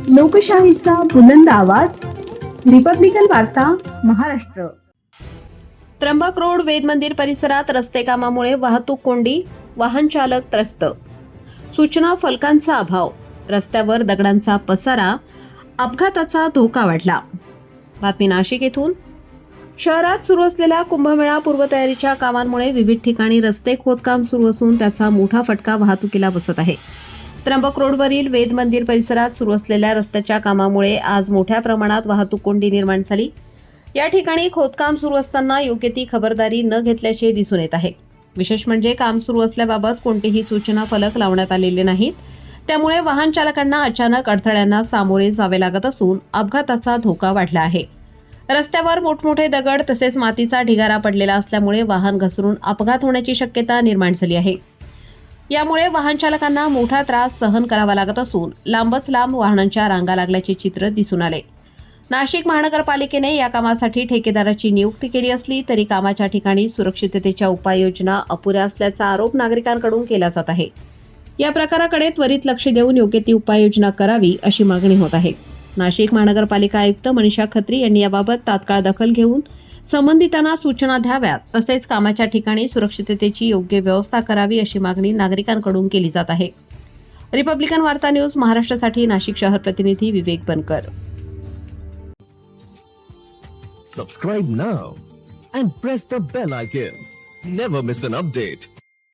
लोकशाहीचा बुलंद आवाज, रिपब्लिकन वार्ता, महाराष्ट्र. त्र्यंबक रोड वेद मंदिर परिसरात रस्ते कामामुळे वाहतूक कोंडी, वाहन चालक त्रस्त. सूचना फलकांचा अभाव, रस्त्यावर दगडांचा पसारा, अपघाताचा धोका वाढला. बातमी नाशिक येथून. शहरात सुरू असलेल्या कुंभमेळा पूर्वतयारीच्या कामांमुळे विविध ठिकाणी रस्ते खोदकाम सुरू असून त्याचा मोठा फटका वाहतुकीला बसत आहे. त्र्यंबक रोडवरील वेद मंदिर परिसरात सुरू असलेल्या रस्त्याच्या कामामुळे आज मोठ्या प्रमाणात वाहतूक कोंडी निर्माण झाली. या ठिकाणी खोदकाम सुरू असताना योग्य ती खबरदारी न घेतल्याचे दिसून येत आहे. विशेष म्हणजे काम सुरू असल्याबाबत कोणतेही सूचना फलक लावण्यात आलेले नाहीत. त्यामुळे वाहन चालकांना अचानक अडथळ्यांना सामोरे जावे लागत असून अपघाताचा धोका वाढला आहे. रस्त्यावर मोठमोठे दगड तसेच मातीचा ढिगारा पडलेला असल्यामुळे वाहन घसरून अपघात होण्याची शक्यता निर्माण झाली आहे. यामुळे वाहन चालकांना मोठा त्रास सहन करावा लागत असून लांबच लांब वाहनांच्या रांगा लागल्याचे चित्र दिसून आले. नाशिक महानगरपालिकेने या कामासाठी ठेकेदाराची नियुक्ती केली असली तरी कामाच्या ठिकाणी सुरक्षिततेच्या उपाययोजना अपुऱ्या असल्याचा आरोप नागरिकांकडून केला जात आहे. या प्रकाराकडे त्वरित लक्ष देऊन योग्य ती उपाययोजना करावी अशी मागणी होत आहे. नाशिक महानगरपालिका आयुक्त मनीषा खत्री यांनी याबाबत तात्काळ दखल घेऊन संबंधितांना सूचना द्याव्यात तसेच कामाच्या ठिकाणी सुरक्षिततेची योग्य व्यवस्था करावी अशी मागणी नागरिकांकडून केली जात आहे. रिपब्लिकन वार्ता न्यूज महाराष्ट्रासाठी नाशिक शहर प्रतिनिधी विवेक बनकर. Subscribe now and press the bell icon. Never miss an update.